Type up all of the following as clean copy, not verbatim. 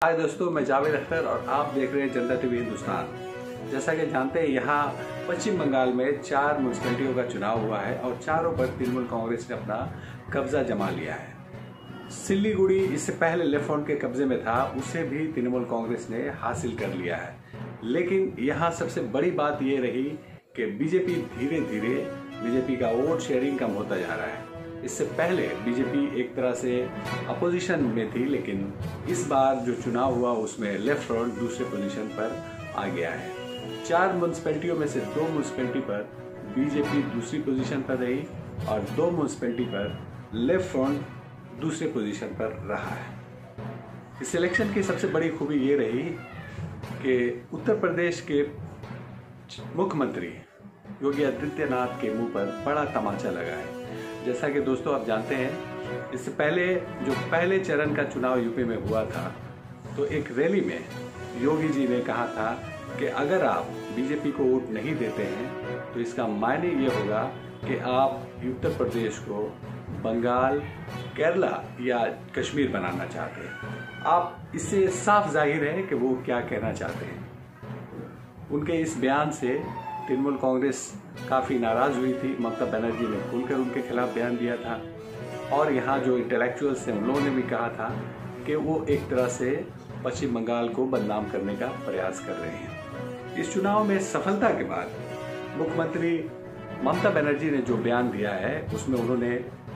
हाय दोस्तों, मैं जावेद अख्तर और आप देख रहे हैं जनता टीवी हिंदुस्तान। जैसा कि जानते हैं, यहाँ पश्चिम बंगाल में 4 म्यूनसिपैलिटियों का चुनाव हुआ है और चारों पर तृणमूल कांग्रेस ने अपना कब्जा जमा लिया है। सिल्लीगुड़ी इससे पहले लेफ्ट फ्रंट के कब्जे में था, उसे भी तृणमूल कांग्रेस ने हासिल कर लिया है। लेकिन यहाँ सबसे बड़ी बात ये रही कि बीजेपी धीरे धीरे बीजेपी का वोट शेयरिंग कम होता जा रहा है। इससे पहले बीजेपी एक तरह से अपोजिशन में थी, लेकिन इस बार जो चुनाव हुआ उसमें लेफ्ट फ्रंट दूसरे पोजीशन पर आ गया है। 4 म्यूनसिपैलिटियों में से 2 म्यूनसिपैलिटी पर बीजेपी दूसरी पोजीशन पर रही और 2 म्यूनसिपैलिटी पर लेफ्ट फ्रंट दूसरे पोजीशन पर रहा है। इस इलेक्शन की सबसे बड़ी खूबी ये रही कि उत्तर प्रदेश के मुख्यमंत्री योगी आदित्यनाथ के मुंह पर बड़ा तमाचा लगा है। जैसा कि दोस्तों आप जानते हैं, इससे पहले जो पहले चरण का चुनाव यूपी में हुआ था, तो एक रैली में योगी जी ने कहा था कि अगर आप बीजेपी को वोट नहीं देते हैं तो इसका मायने ये होगा कि आप उत्तर प्रदेश को बंगाल, केरला या कश्मीर बनाना चाहते हैं। आप इससे साफ जाहिर है कि वो क्या कहना चाहते हैं। उनके इस बयान से तृणमूल कांग्रेस काफ़ी नाराज़ हुई थी। ममता बनर्जी ने खुलकर उनके खिलाफ बयान दिया था और यहाँ जो इंटेलेक्चुअल्स हैं उन लोगों ने भी कहा था कि वो एक तरह से पश्चिम बंगाल को बदनाम करने का प्रयास कर रहे हैं। इस चुनाव में सफलता के बाद मुख्यमंत्री ममता बनर्जी ने जो बयान दिया है उसमें उन्होंने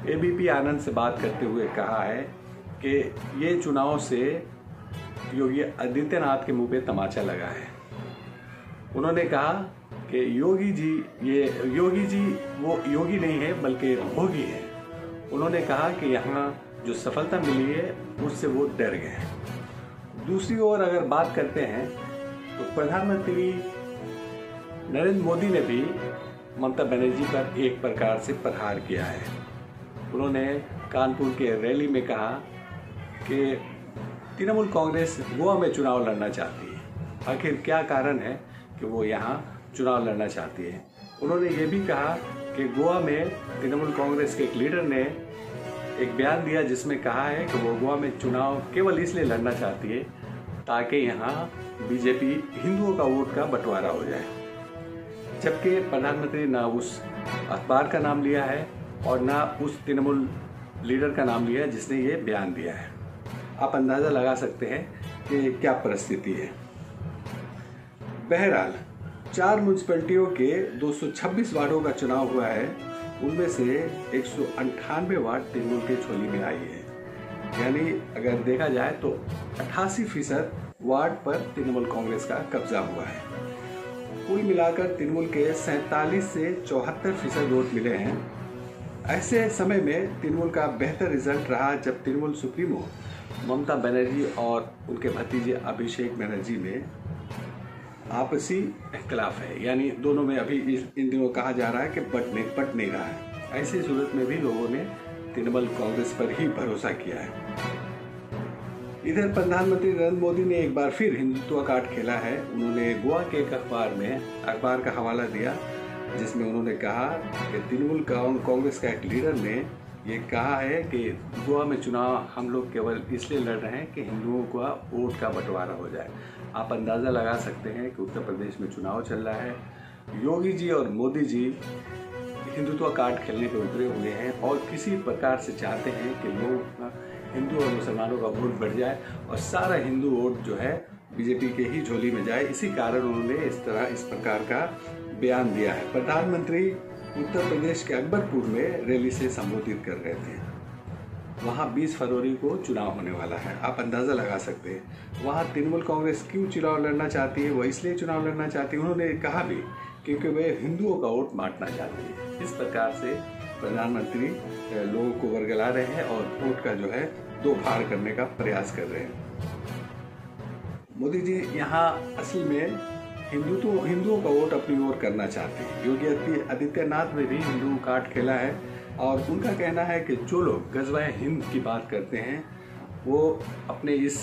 एबीपी आनंद से बात करते हुए कहा है कि ये चुनाव से योगी आदित्यनाथ के मुंह पे तमाचा लगा है। उन्होंने कहा कि योगी जी वो योगी नहीं है बल्कि भोगी है। उन्होंने कहा कि यहाँ जो सफलता मिली है उससे वो डर गए हैं। दूसरी ओर अगर बात करते हैं तो प्रधानमंत्री नरेंद्र मोदी ने भी ममता बनर्जी पर एक प्रकार से प्रहार किया है। उन्होंने कानपुर के रैली में कहा कि तृणमूल कांग्रेस गोवा में चुनाव लड़ना चाहती है। आखिर क्या कारण है कि वो यहाँ चुनाव लड़ना चाहती है। उन्होंने ये भी कहा कि गोवा में तृणमूल कांग्रेस के एक लीडर ने एक बयान दिया जिसमें कहा है कि वो गोवा में चुनाव केवल इसलिए लड़ना चाहती है ताकि यहाँ बीजेपी हिंदुओं का वोट का बंटवारा हो जाए। जबकि प्रधानमंत्री ना उस अखबार का नाम लिया है और ना उस तृणमूल लीडर का नाम लिया है जिसने ये बयान दिया है। आप अंदाज़ा लगा सकते हैं कि क्या परिस्थिति है। बहरहाल 4 म्यूनसिपैलिटियों के 226 वार्डों का चुनाव हुआ है। उनमें से 198 वार्ड तृणमूल के झोली में आई है। यानी अगर देखा जाए तो 88% वार्ड पर तृणमूल कांग्रेस का कब्जा हुआ है। कुल मिलाकर तृणमूल के 47 से 74% वोट मिले हैं। ऐसे समय में तृणमूल का बेहतर रिजल्ट रहा जब तृणमूल सुप्रीमो ममता बनर्जी और उनके भतीजे अभिषेक बनर्जी में आपसी इख्तिलाफ है। यानी दोनों में अभी इन दिनों कहा जा रहा है कि पट नहीं रहा है। ऐसी सूरत में भी लोगों ने तृणमूल कांग्रेस पर ही भरोसा किया है। इधर प्रधानमंत्री नरेंद्र मोदी ने एक बार फिर हिंदुत्व कार्ड खेला है। उन्होंने गोवा के एक अखबार का हवाला दिया जिसमें उन्होंने कहा कि तृणमूल कांग्रेस का एक लीडर ने ये कहा है कि गोवा में चुनाव हम लोग केवल इसलिए लड़ रहे हैं कि हिंदुओं का वोट का बंटवारा हो जाए। आप अंदाज़ा लगा सकते हैं कि उत्तर प्रदेश में चुनाव चल रहा है। योगी जी और मोदी जी हिंदुत्व कार्ड खेलने पे उतरे हुए हैं और किसी प्रकार से चाहते हैं कि लोग हिंदू और मुसलमानों का वोट बढ़ जाए और सारा हिंदू वोट जो है बीजेपी के ही झोली में जाए। इसी कारण उन्होंने इस प्रकार का बयान दिया है। प्रधानमंत्री उत्तर प्रदेश के अकबरपुर में रैली से संबोधित कर रहे थे। वहाँ 20 फरवरी को चुनाव होने वाला है। आप अंदाज़ा लगा सकते हैं वहाँ तृणमूल कांग्रेस क्यों चुनाव लड़ना चाहती है। वो इसलिए चुनाव लड़ना चाहती है, उन्होंने कहा भी, क्योंकि वे हिंदुओं का वोट बांटना चाहती है। इस प्रकार से प्रधानमंत्री लोगों को वर्गला रहे हैं और वोट का जो है दो फाड़ करने का प्रयास कर रहे हैं। मोदी जी यहाँ असल में हिंदुओं का वोट अपनी ओर करना चाहते हैं। योगी आदित्यनाथ ने भी हिंदू कार्ड खेला है और उनका कहना है कि जो लोग गज़वाए हिंद की बात करते हैं वो अपने इस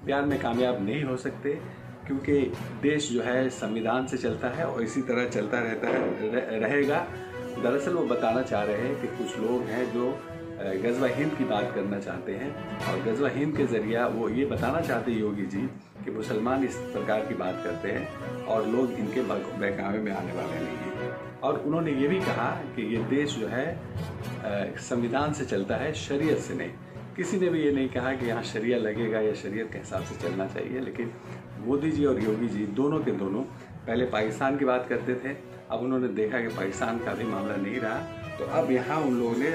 बयान में कामयाब नहीं हो सकते, क्योंकि देश जो है संविधान से चलता है और इसी तरह चलता रहेगा। दरअसल वो बताना चाह रहे हैं कि कुछ लोग हैं जो गज़वा हिंद की बात करना चाहते हैं और गज़वा हिंद के ज़रिए वो ये बताना चाहते हैं योगी जी कि मुसलमान इस प्रकार की बात करते हैं और लोग इनके बहकावे में आने वाले नहीं हैं। और उन्होंने ये भी कहा कि ये देश जो है संविधान से चलता है, शरीयत से नहीं। किसी ने भी ये नहीं कहा कि यहाँ शरिया लगेगा या शरीयत के हिसाब से चलना चाहिए, लेकिन मोदी जी और योगी जी दोनों के दोनों पहले पाकिस्तान की बात करते थे, अब उन्होंने देखा कि पाकिस्तान का भी मामला नहीं रहा, तो अब यहाँ उन लोगों ने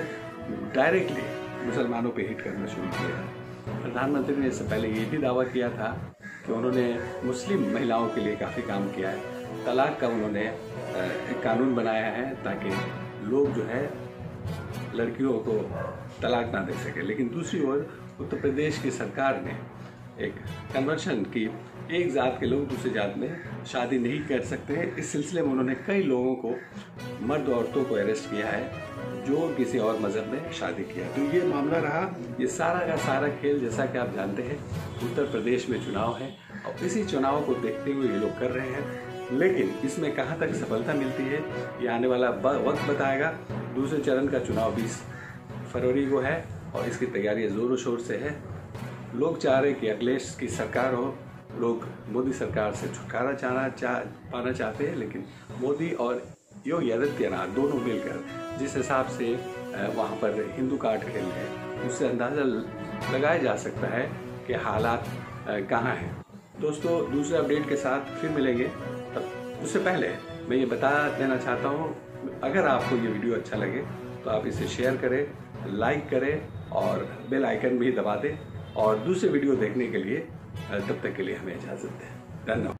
डायरेक्टली मुसलमानों पे हिट करना शुरू किया है। प्रधानमंत्री ने इससे पहले ये भी दावा किया था कि उन्होंने मुस्लिम महिलाओं के लिए काफ़ी काम किया है। तलाक का उन्होंने एक कानून बनाया है ताकि लोग जो है लड़कियों को तलाक ना दे सके। लेकिन दूसरी ओर उत्तर प्रदेश की सरकार ने एक कन्वर्शन की, एक जात के लोग दूसरी जात में शादी नहीं कर सकते हैं। इस सिलसिले में उन्होंने कई लोगों को, मर्द औरतों को अरेस्ट किया है जो किसी और मज़हब में शादी किया। तो ये मामला रहा। ये सारा का सारा खेल, जैसा कि आप जानते हैं, उत्तर प्रदेश में चुनाव है और इसी चुनाव को देखते हुए ये लोग कर रहे हैं। लेकिन इसमें कहाँ तक सफलता मिलती है ये आने वाला वक्त बताएगा। दूसरे चरण का चुनाव 20 फरवरी को है और इसकी तैयारी ज़ोरों शोर से है। लोग चाह रहे कि अखिलेश की सरकार हो, लोग मोदी सरकार से छुटकारा पाना चाहते हैं, लेकिन मोदी और योगी आदित्यनाथ दोनों मिलकर जिस हिसाब से वहाँ पर हिंदू कार्ड खेल रहे हैं, उससे अंदाज़ा लगाया जा सकता है कि हालात कहाँ हैं। दोस्तों, दूसरे अपडेट के साथ फिर मिलेंगे। तब उससे पहले मैं ये बता देना चाहता हूँ, अगर आपको ये वीडियो अच्छा लगे तो आप इसे शेयर करें, लाइक करें और बेल आइकन भी दबा दें। और दूसरे वीडियो देखने के लिए तब तक के लिए हमें इजाज़त दें। धन्यवाद।